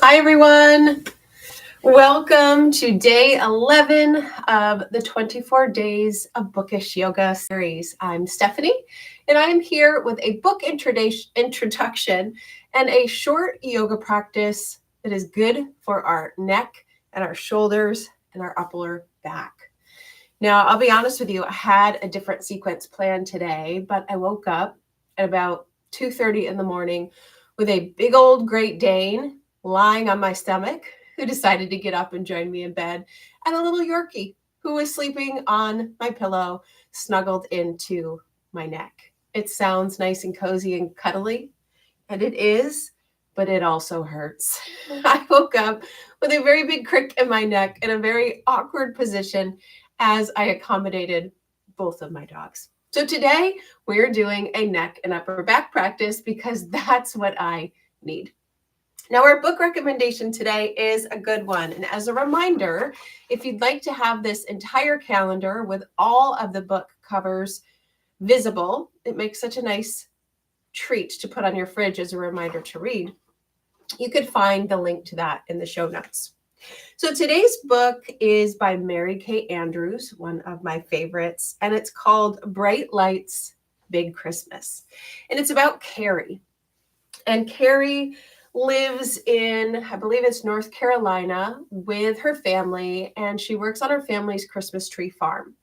Hi, everyone. Welcome to day 11 of the 24 Days of Bookish Yoga series. I'm Stephanie, and I am here with a book introduction and a short yoga practice that is good for our neck and our shoulders and our upper back. Now, I'll be honest with you, I had a different sequence planned today, but I woke up at about 2:30 in the morning with a big old Great Dane lying on my stomach who decided to get up and join me in bed, and a little Yorkie who was sleeping on my pillow, snuggled into my neck. It sounds nice and cozy and cuddly, and it is, but it also hurts. I woke up with a very big crick in my neck in a very awkward position as I accommodated both of my dogs. So today we're doing a neck and upper back practice because that's what I need. Now, our book recommendation today is a good one. And as a reminder, if you'd like to have this entire calendar with all of the book covers visible, it makes such a nice treat to put on your fridge as a reminder to read. You could find the link to that in the show notes. So today's book is by Mary Kay Andrews, one of my favorites, and it's called Bright Lights, Big Christmas. And it's about Carrie. And Carrie lives in, I believe it's North Carolina, with her family, and she works on her family's Christmas tree farm.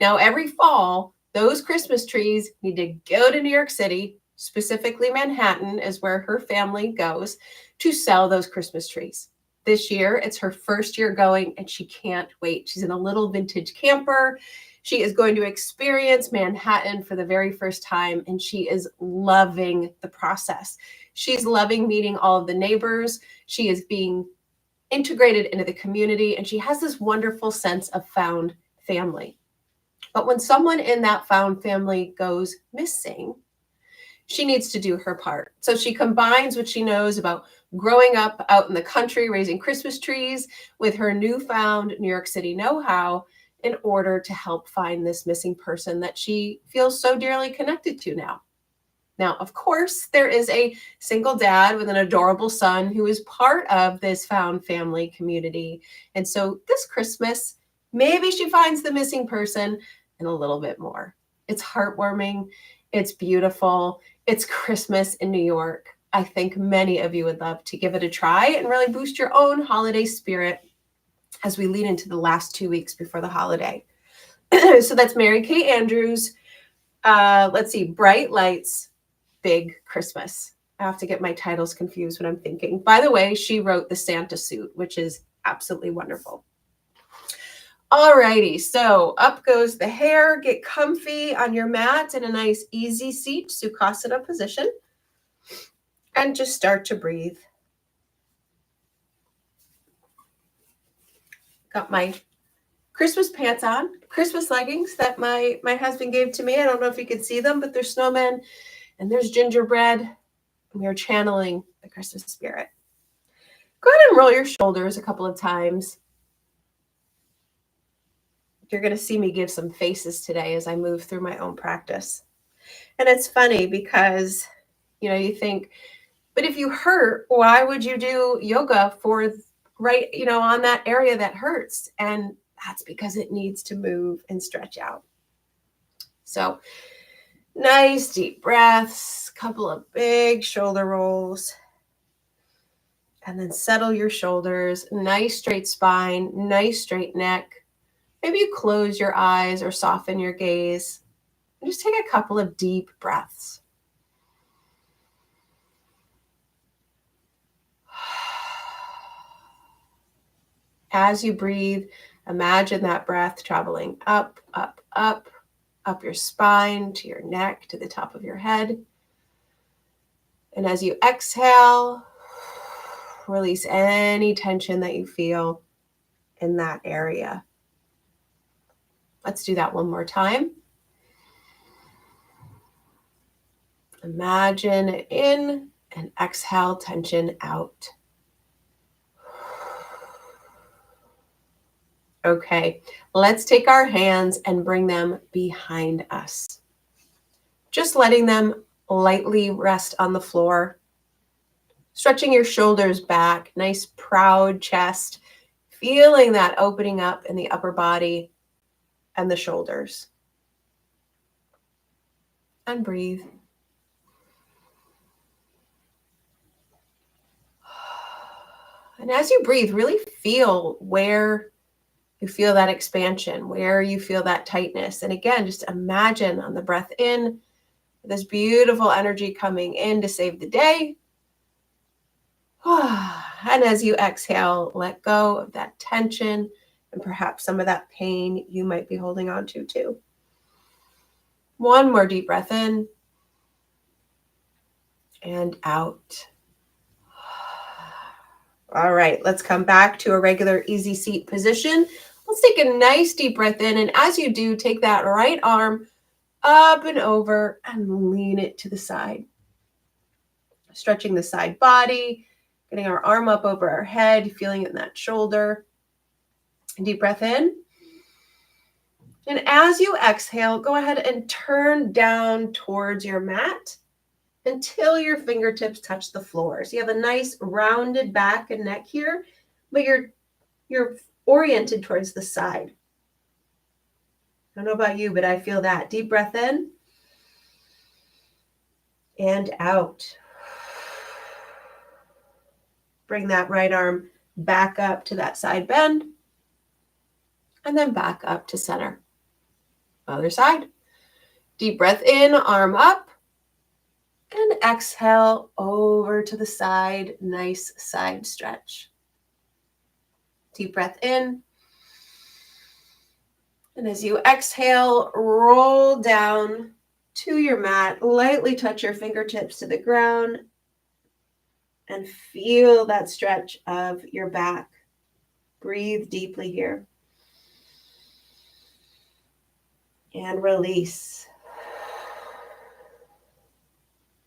Now, every fall, those Christmas trees need to go to New York City, specifically Manhattan is where her family goes to sell those Christmas trees. This year, it's her first year going, and she can't wait. She's in a little vintage camper. She is going to experience Manhattan for the very first time, and she is loving the process. She's loving meeting all of the neighbors. She is being integrated into the community, and she has this wonderful sense of found family. But when someone in that found family goes missing, she needs to do her part. So she combines what she knows about growing up out in the country, raising Christmas trees, with her newfound New York City know-how in order to help find this missing person that she feels so dearly connected to now. Now, of course, there is a single dad with an adorable son who is part of this found family community. And so this Christmas, maybe she finds the missing person and a little bit more. It's heartwarming. It's beautiful. It's Christmas in New York. I think many of you would love to give it a try and really boost your own holiday spirit as we lead into the last 2 weeks before the holiday. So that's Mary Kay Andrews. Let's see, Bright Lights, Big Christmas. I have to get my titles confused when I'm thinking. By the way, she wrote The Santa Suit, which is absolutely wonderful. Alrighty, so up goes the hair. Get comfy on your mat in a nice easy seat, Sukhasana position, and just start to breathe. Got my Christmas pants on, Christmas leggings that my husband gave to me. I don't know if you can see them, but they're snowmen, and there's gingerbread, and we are channeling the Christmas spirit. Go ahead and roll your shoulders a couple of times. You're going to see me give some faces today as I move through my own practice. And it's funny because, you think, but if you hurt, why would you do yoga for right, on that area that hurts? And that's because it needs to move and stretch out. So nice deep breaths, couple of big shoulder rolls, and then settle your shoulders, nice straight spine, nice straight neck. Maybe you close your eyes or soften your gaze and just take a couple of deep breaths. As you breathe, imagine that breath traveling up, up, up your spine, to your neck, to the top of your head. And as you exhale, release any tension that you feel in that area. Let's do that one more time. Imagine in and exhale tension out. Okay, let's take our hands and bring them behind us. Just letting them lightly rest on the floor. Stretching your shoulders back, nice proud chest, feeling that opening up in the upper body and the shoulders. And breathe. And as you breathe, really feel where you feel that expansion, where you feel that tightness. And again, just imagine on the breath in, this beautiful energy coming in to save the day. And as you exhale, let go of that tension and perhaps some of that pain you might be holding on to too. One more deep breath in and out. All right, let's come back to a regular easy seat position. Let's take a nice deep breath in. And as you do, take that right arm up and over and lean it to the side. Stretching the side body, getting our arm up over our head, feeling it in that shoulder. Deep breath in. And as you exhale, go ahead and turn down towards your mat until your fingertips touch the floor. So you have a nice rounded back and neck here, but you're oriented towards the side. I don't know about you, but I feel that. Deep breath in and out. Bring that right arm back up to that side bend and then back up to center. Other side. Deep breath in, arm up, and exhale over to the side. Nice side stretch. Deep breath in. And as you exhale, roll down to your mat. Lightly touch your fingertips to the ground and feel that stretch of your back. Breathe deeply here. And release.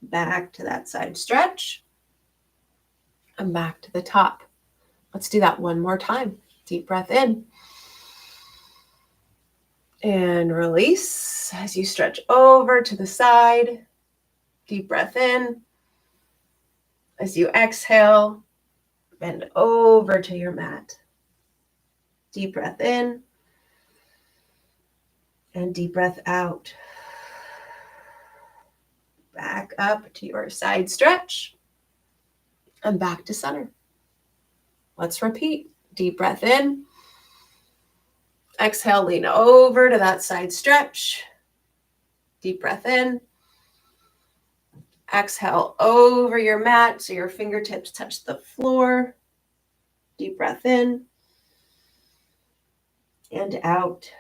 Back to that side stretch. And back to the top. Let's do that one more time. Deep breath in. And release as you stretch over to the side. Deep breath in. As you exhale, bend over to your mat. Deep breath in. And deep breath out. Back up to your side stretch. And back to center. Let's repeat. Deep breath in. Exhale, lean over to that side stretch. Deep breath in. Exhale over your mat so your fingertips touch the floor. Deep breath in. And out.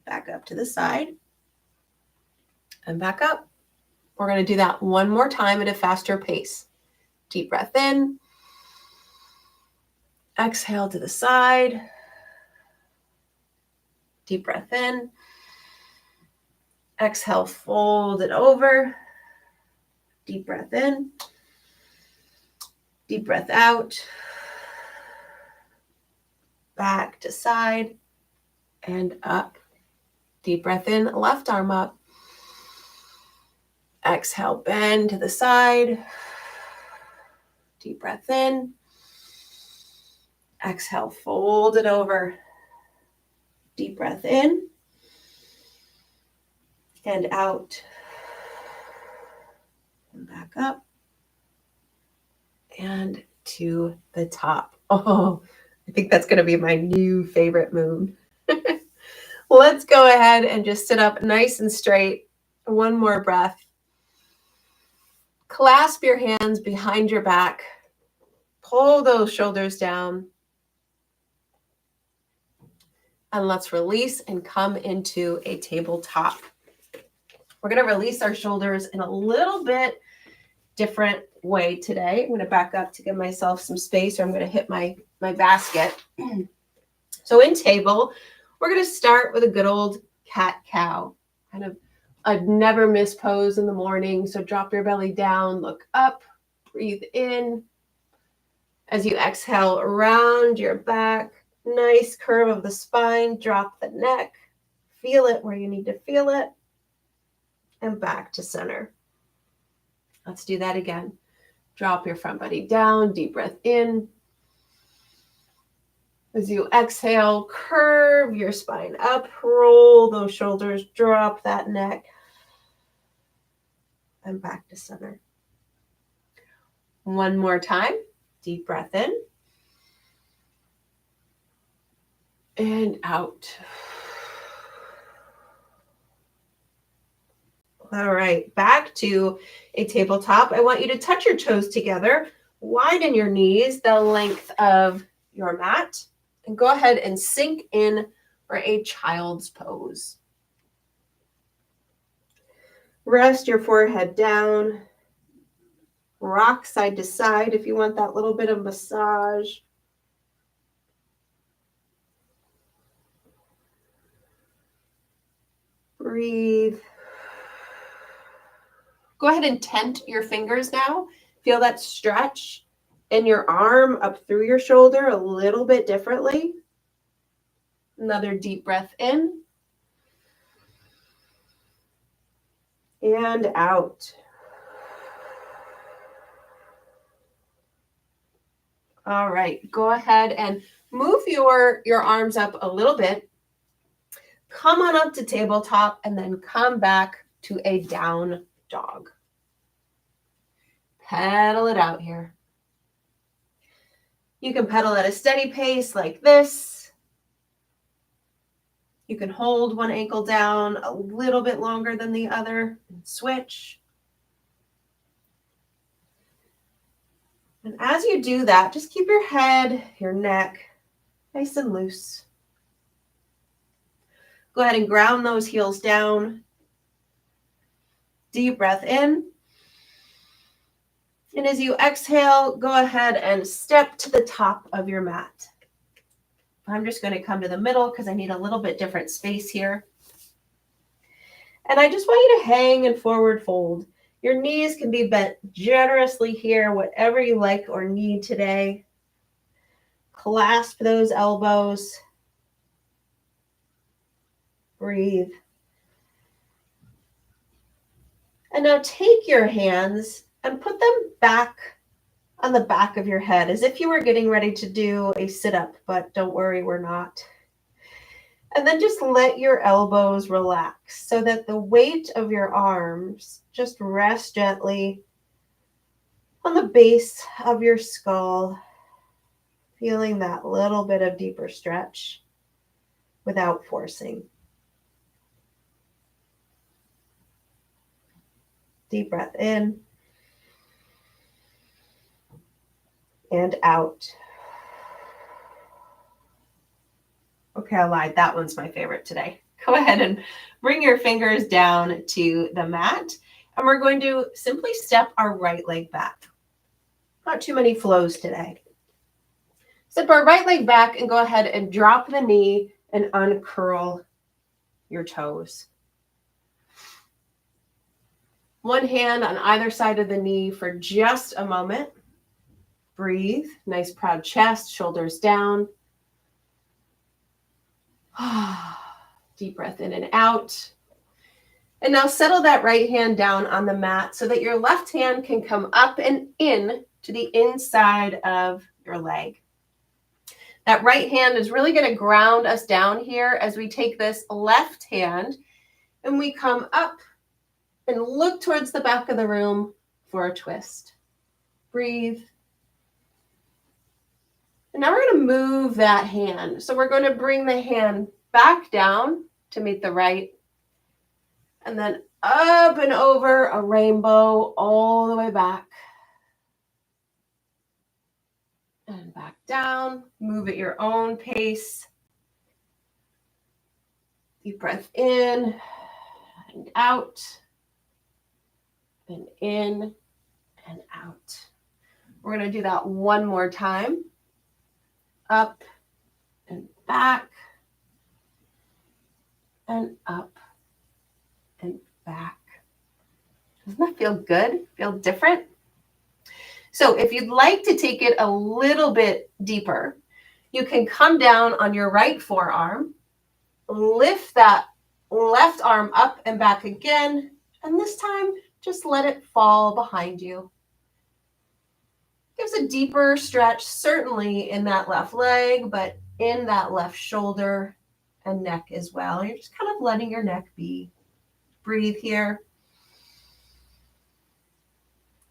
Back up to the side. And back up. We're going to do that one more time at a faster pace. Deep breath in. Exhale to the side. Deep breath in. Exhale, fold it over. Deep breath in. Deep breath out. Back to side and up. Deep breath in, left arm up. Exhale, bend to the side. Deep breath in. Exhale, fold it over. Deep breath in. And out. And back up. And to the top. Oh, I think that's going to be my new favorite move. Let's go ahead and just sit up nice and straight. One more breath. Clasp your hands behind your back. Pull those shoulders down. And let's release and come into a tabletop. We're going to release our shoulders in a little bit different way today. I'm going to back up to give myself some space, or I'm going to hit my basket. So in table, we're going to start with a good old cat-cow, kind of a never miss pose in the morning. So drop your belly down, look up, breathe in. As you exhale, round your back, nice curve of the spine, drop the neck, feel it where you need to feel it, and back to center. Let's do that again. Drop your front body down, deep breath in. As you exhale, curve your spine up, roll those shoulders, drop that neck, and back to center. One more time, deep breath in and out. All right, back to a tabletop. I want you to touch your toes together, widen your knees the length of your mat, and go ahead and sink in for a child's pose. Rest your forehead down. Rock side to side if you want that little bit of massage. Breathe. Go ahead and tent your fingers now. Feel that stretch in your arm up through your shoulder a little bit differently. Another deep breath in and out. All right, go ahead and move your arms up a little bit. Come on up to tabletop and then come back to a down dog. Pedal it out here. You can pedal at a steady pace like this. You can hold one ankle down a little bit longer than the other and switch. And as you do that, just keep your head, your neck nice and loose. Go ahead and ground those heels down. Deep breath in. And as you exhale, go ahead and step to the top of your mat. I'm just going to come to the middle because I need a little bit different space here. And I just want you to hang and forward fold. Your knees can be bent generously here, whatever you like or need today. Clasp those elbows. Breathe. And now take your hands and put them back on the back of your head as if you were getting ready to do a sit-up, but don't worry, we're not. And then just let your elbows relax so that the weight of your arms just rest gently on the base of your skull, feeling that little bit of deeper stretch without forcing. Deep breath in and out. Okay, I lied. That one's my favorite today. Go ahead and bring your fingers down to the mat. And we're going to simply step our right leg back. Not too many flows today. Step our right leg back and go ahead and drop the knee and uncurl your toes. One hand on either side of the knee for just a moment. Breathe. Nice proud chest, shoulders down. Deep breath in and out. And now settle that right hand down on the mat so that your left hand can come up and in to the inside of your leg. That right hand is really going to ground us down here as we take this left hand and we come up and look towards the back of the room for a twist. Breathe. And now we're going to move that hand. So we're going to bring the hand back down to meet the right. And then up and over a rainbow all the way back. And back down. Move at your own pace. Deep breath in and out. And in and out. We're going to do that one more time. Up and back. And up and back. Doesn't that feel good? Feel different? So if you'd like to take it a little bit deeper, you can come down on your right forearm, lift that left arm up and back again, and this time just let it fall behind you. Gives a deeper stretch, certainly in that left leg, but in that left shoulder and neck as well. You're just kind of letting your neck be. Breathe here.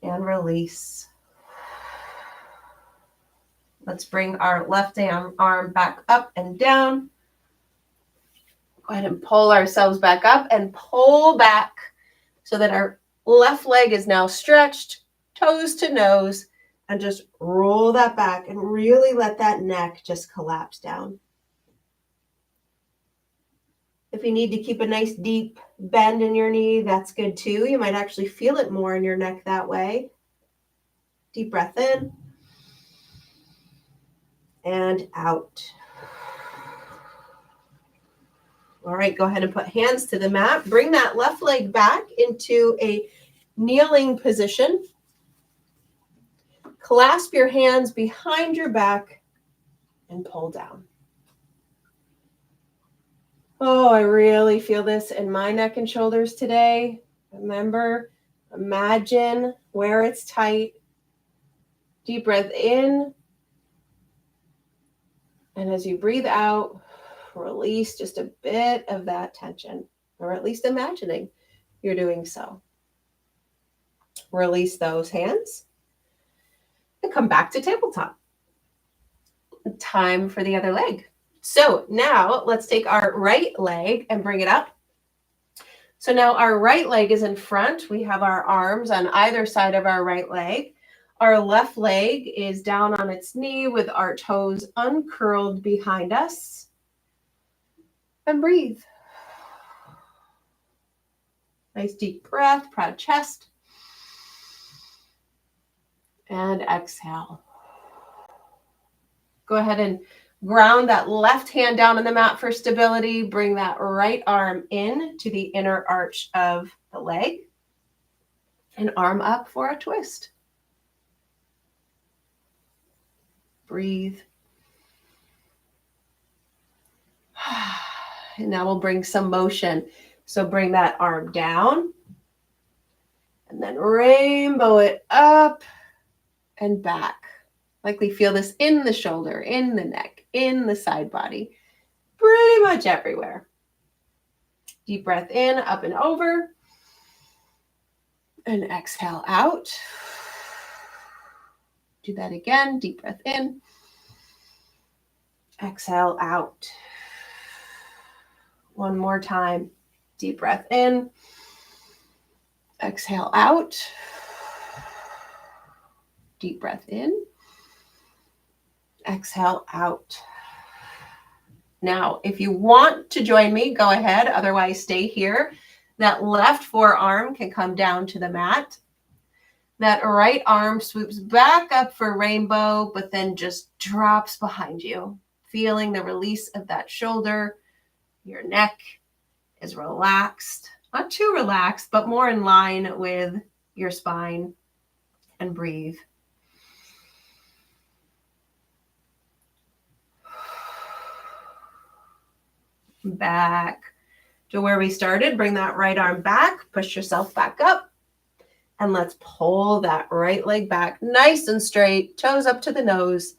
And release. Let's bring our left arm back up and down. Go ahead and pull ourselves back up and pull back so that our left leg is now stretched, toes to nose, and just roll that back and really let that neck just collapse down. If you need to keep a nice deep bend in your knee, that's good too. You might actually feel it more in your neck that way. Deep breath in and out. All right, go ahead and put hands to the mat. Bring that left leg back into a kneeling position. Clasp your hands behind your back and pull down. Oh, I really feel this in my neck and shoulders today. Remember, imagine where it's tight. Deep breath in. And as you breathe out, release just a bit of that tension, or at least imagining you're doing so. Release those hands and come back to tabletop. Time for the other leg. So now let's take our right leg and bring it up. So now our right leg is in front. We have our arms on either side of our right leg. Our left leg is down on its knee with our toes uncurled behind us. And breathe. Nice deep breath, proud chest. And exhale. Go ahead and ground that left hand down on the mat for stability. Bring that right arm in to the inner arch of the leg. And arm up for a twist. Breathe. And now we'll bring some motion. So bring that arm down. And then rainbow it up and back. Likely feel this in the shoulder, in the neck, in the side body. Pretty much everywhere. Deep breath in, up and over. And exhale out. Do that again. Deep breath in. Exhale out. One more time. Deep breath in. Exhale out. Deep breath in. Exhale out. Now, if you want to join me, go ahead. Otherwise, stay here. That left forearm can come down to the mat. That right arm swoops back up for rainbow, but then just drops behind you. Feeling the release of that shoulder. Your neck is relaxed. Not too relaxed, but more in line with your spine. And breathe. Back to where we started. Bring that right arm back. Push yourself back up. And let's pull that right leg back nice and straight. Toes up to the nose.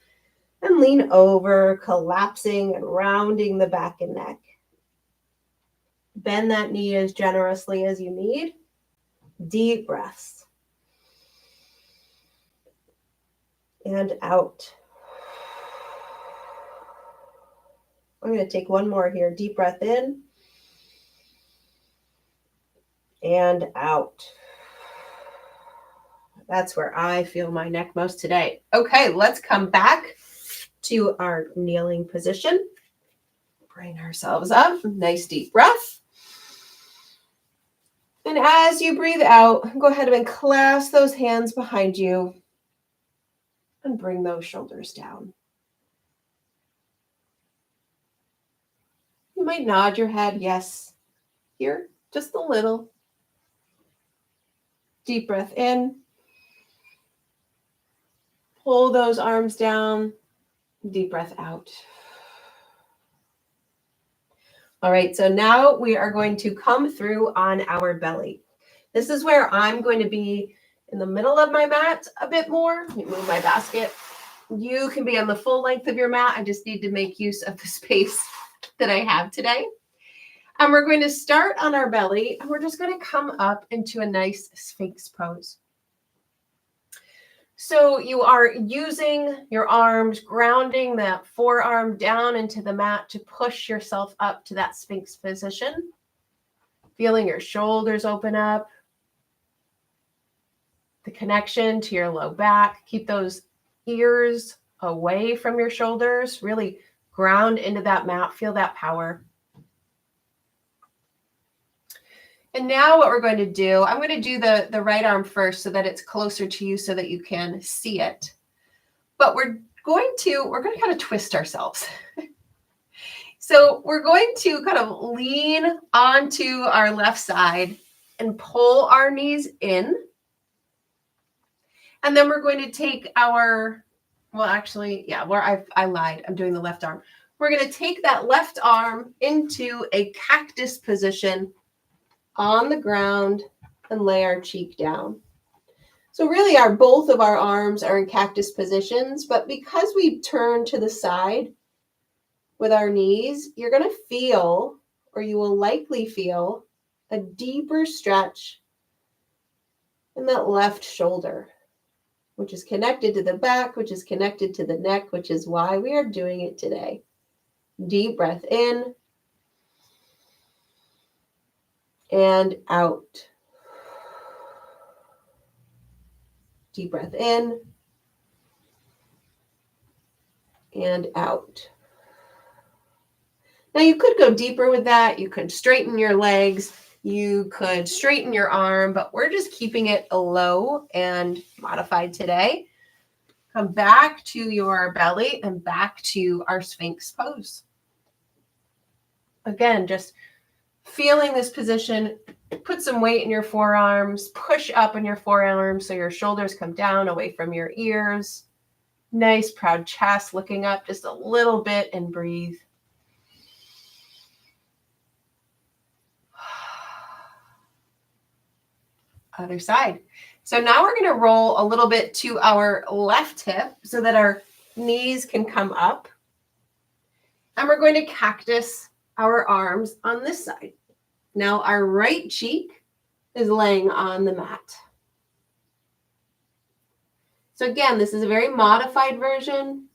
And lean over, collapsing and rounding the back and neck. Bend that knee as generously as you need. Deep breaths. And out. I'm going to take one more here. Deep breath in. And out. That's where I feel my neck most today. Okay, let's come back to our kneeling position. Bring ourselves up. Nice deep breath. And as you breathe out, go ahead and clasp those hands behind you and bring those shoulders down. You might nod your head, yes, here, just a little. Deep breath in. Pull those arms down. Deep breath out. All right, so now we are going to come through on our belly. This is where I'm going to be in the middle of my mat a bit more. Let me move my basket. You can be on the full length of your mat. I just need to make use of the space that I have today. And we're going to start on our belly, and we're just going to come up into a nice Sphinx pose. So you are using your arms, grounding that forearm down into the mat to push yourself up to that Sphinx position. Feeling your shoulders open up. The connection to your low back. Keep those ears away from your shoulders. Really ground into that mat. Feel that power. And now what we're going to do, I'm going to do the right arm first so that it's closer to you so that you can see it. But we're going to kind of twist ourselves. So we're going to kind of lean onto our left side and pull our knees in. And then we're going to take our, I lied. I'm doing the left arm. We're going to take that left arm into a cactus position on the ground and lay our cheek down. So really both of our arms are in cactus positions, but because we turn to the side with our knees, you're going to feel, or you will likely feel, a deeper stretch in that left shoulder, which is connected to the back, which is connected to the neck, which is why we are doing it today. Deep breath in. And out. Deep breath in and out. Now you could go deeper with that. You could straighten your legs. You could straighten your arm, but we're just keeping it low and modified today. Come back to your belly and back to our Sphinx pose. Again, just feeling this position, put some weight in your forearms, push up in your forearms so your shoulders come down away from your ears. Nice, proud chest, looking up just a little bit and breathe. Other side. So now we're going to roll a little bit to our left hip so that our knees can come up. And we're going to cactus our arms on this side. Now our right cheek is laying on the mat. So again, this is a very modified version.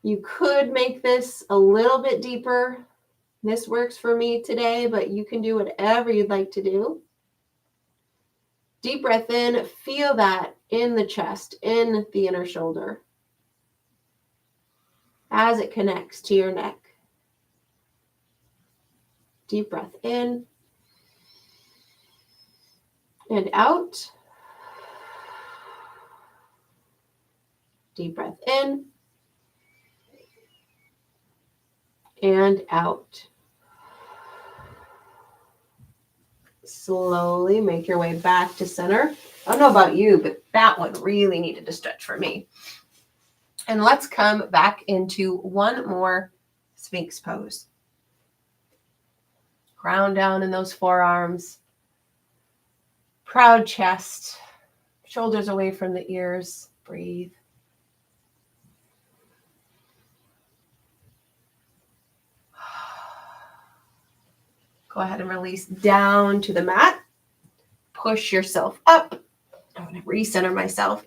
You could make this a little bit deeper. This works for me today, but you can do whatever you'd like to do. Deep breath in, feel that in the chest, in the inner shoulder, as it connects to your neck. Deep breath in and out. Deep breath in and out. Slowly make your way back to center. I don't know about you, but that one really needed to stretch for me. And let's come back into one more Sphinx pose. Ground down in those forearms. Proud chest. Shoulders away from the ears. Breathe. Go ahead and release down to the mat. Push yourself up. I'm going to recenter myself.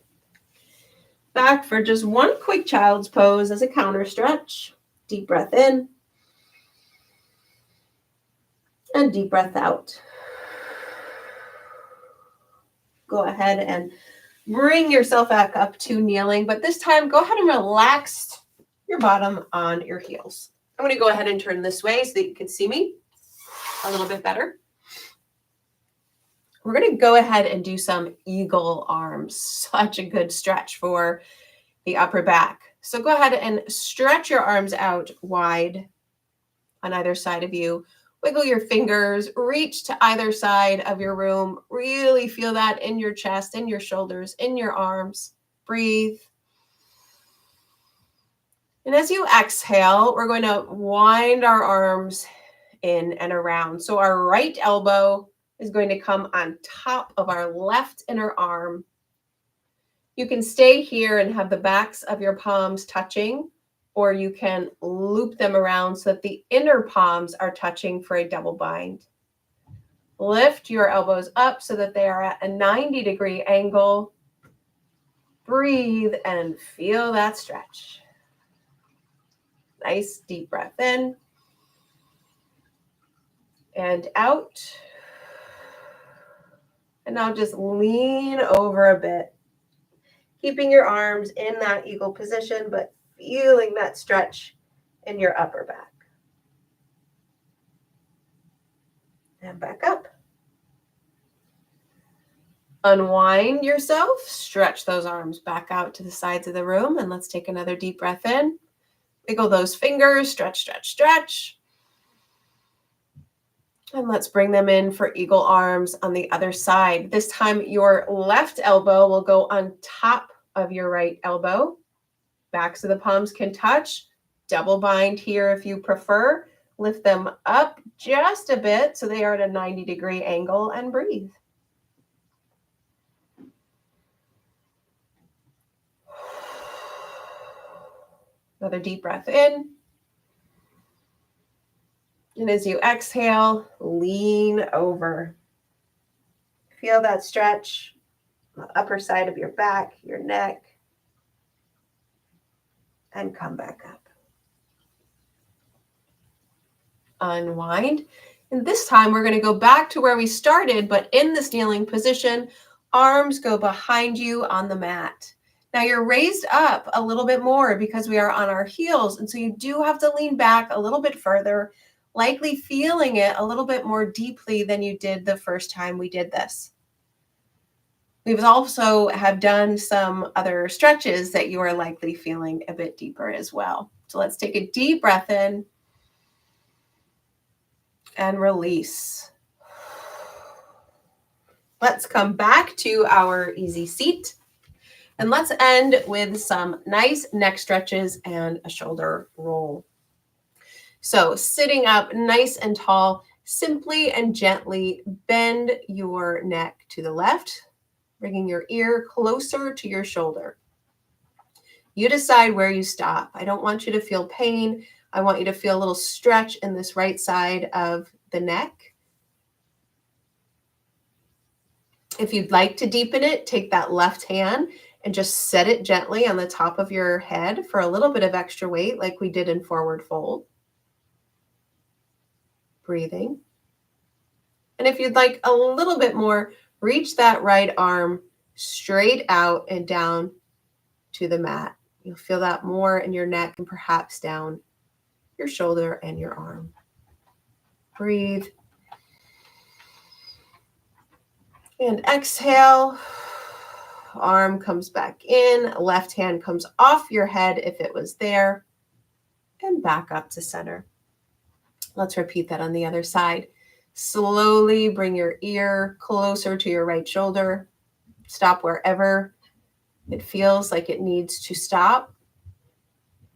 Back for just one quick child's pose as a counter stretch. Deep breath in. And deep breath out. Go ahead and bring yourself back up to kneeling, but this time go ahead and relax your bottom on your heels. I'm going to go ahead and turn this way so that you can see me a little bit better. We're going to go ahead and do some eagle arms. Such a good stretch for the upper back. So go ahead and stretch your arms out wide on either side of you. Wiggle your fingers, reach to either side of your room. Really feel that in your chest, in your shoulders, in your arms. Breathe. And as you exhale, we're going to wind our arms in and around. So our right elbow is going to come on top of our left inner arm. You can stay here and have the backs of your palms touching, or you can loop them around so that the inner palms are touching for a double bind. Lift your elbows up so that they are at a 90-degree angle. Breathe and feel that stretch. Nice deep breath in and out. And now just lean over a bit, keeping your arms in that eagle position, but feeling that stretch in your upper back. And back up. Unwind yourself, stretch those arms back out to the sides of the room, and let's take another deep breath in. Wiggle those fingers, stretch, stretch, stretch. And let's bring them in for eagle arms on the other side. This time your left elbow will go on top of your right elbow. Backs of the palms can touch. Double bind here if you prefer. Lift them up just a bit so they are at a 90-degree angle and breathe. Another deep breath in. And as you exhale, lean over. Feel that stretch on the upper side of your back, your neck, and come back up. Unwind. And this time we're going to go back to where we started, but in this kneeling position, arms go behind you on the mat. Now you're raised up a little bit more because we are on our heels, and so you do have to lean back a little bit further, likely feeling it a little bit more deeply than you did the first time we did this. We've also have done some other stretches that you are likely feeling a bit deeper as well. So let's take a deep breath in and release. Let's come back to our easy seat. And let's end with some nice neck stretches and a shoulder roll. So sitting up nice and tall, simply and gently bend your neck to the left, bringing your ear closer to your shoulder. You decide where you stop. I don't want you to feel pain. I want you to feel a little stretch in this right side of the neck. If you'd like to deepen it, take that left hand and just set it gently on the top of your head for a little bit of extra weight, like we did in forward fold. Breathing. And if you'd like a little bit more, reach that right arm straight out and down to the mat. You'll feel that more in your neck and perhaps down your shoulder and your arm. Breathe. And exhale. Arm comes back in. Left hand comes off your head if it was there. And back up to center. Let's repeat that on the other side. Slowly bring your ear closer to your right shoulder. Stop wherever it feels like it needs to stop.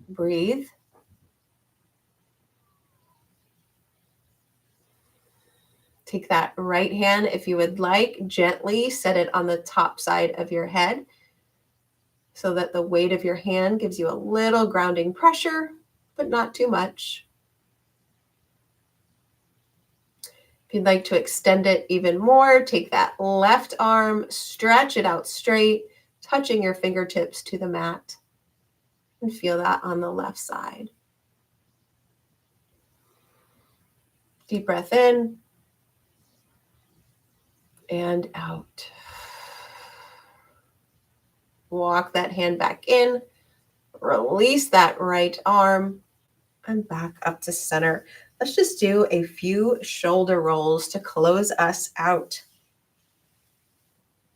Breathe. Take that right hand, if you would like, gently set it on the top side of your head so that the weight of your hand gives you a little grounding pressure, but not too much. If you'd like to extend it even more, take that left arm, stretch it out straight, touching your fingertips to the mat, and feel that on the left side. Deep breath in and out. Walk that hand back in, release that right arm, and back up to center. Let's just do a few shoulder rolls to close us out.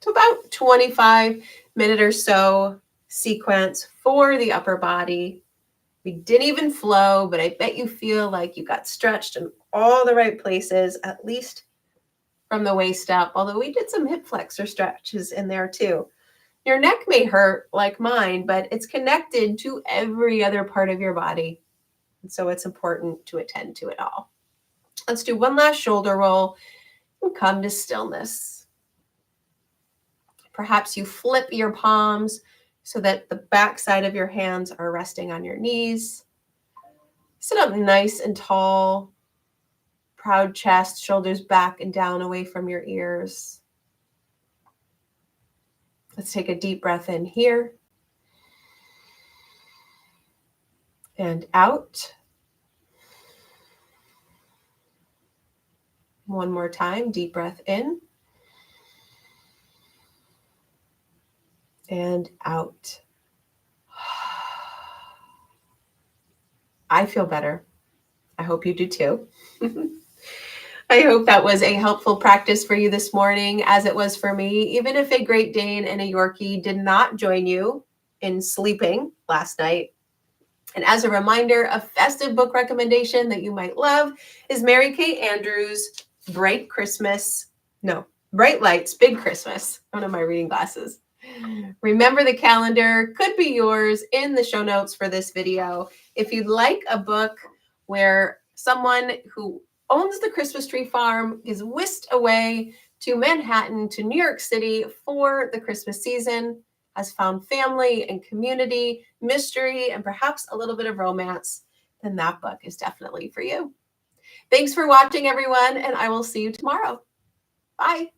So about 25-minute or so sequence for the upper body. We didn't even flow, but I bet you feel like you got stretched in all the right places, at least from the waist up, although we did some hip flexor stretches in there too. Your neck may hurt like mine, but it's connected to every other part of your body. And so it's important to attend to it all. Let's do one last shoulder roll. and come to stillness. Perhaps you flip your palms so that the back side of your hands are resting on your knees. Sit up nice and tall, proud chest, shoulders back and down away from your ears. Let's take a deep breath in here and out. One more time, deep breath in and out. I feel better. I hope you do too. I hope that was a helpful practice for you this morning, as it was for me. Even if a Great Dane and a Yorkie did not join you in sleeping last night. And as a reminder, a festive book recommendation that you might love is Mary Kay Andrews' Bright Lights, Big Christmas. One of my reading glasses. Remember, the calendar could be yours in the show notes for this video. If you'd like a book where someone who owns the Christmas tree farm is whisked away to Manhattan, to New York City for the Christmas season, has found family and community, mystery, and perhaps a little bit of romance, then that book is definitely for you. Thanks for watching, everyone, and I will see you tomorrow. Bye.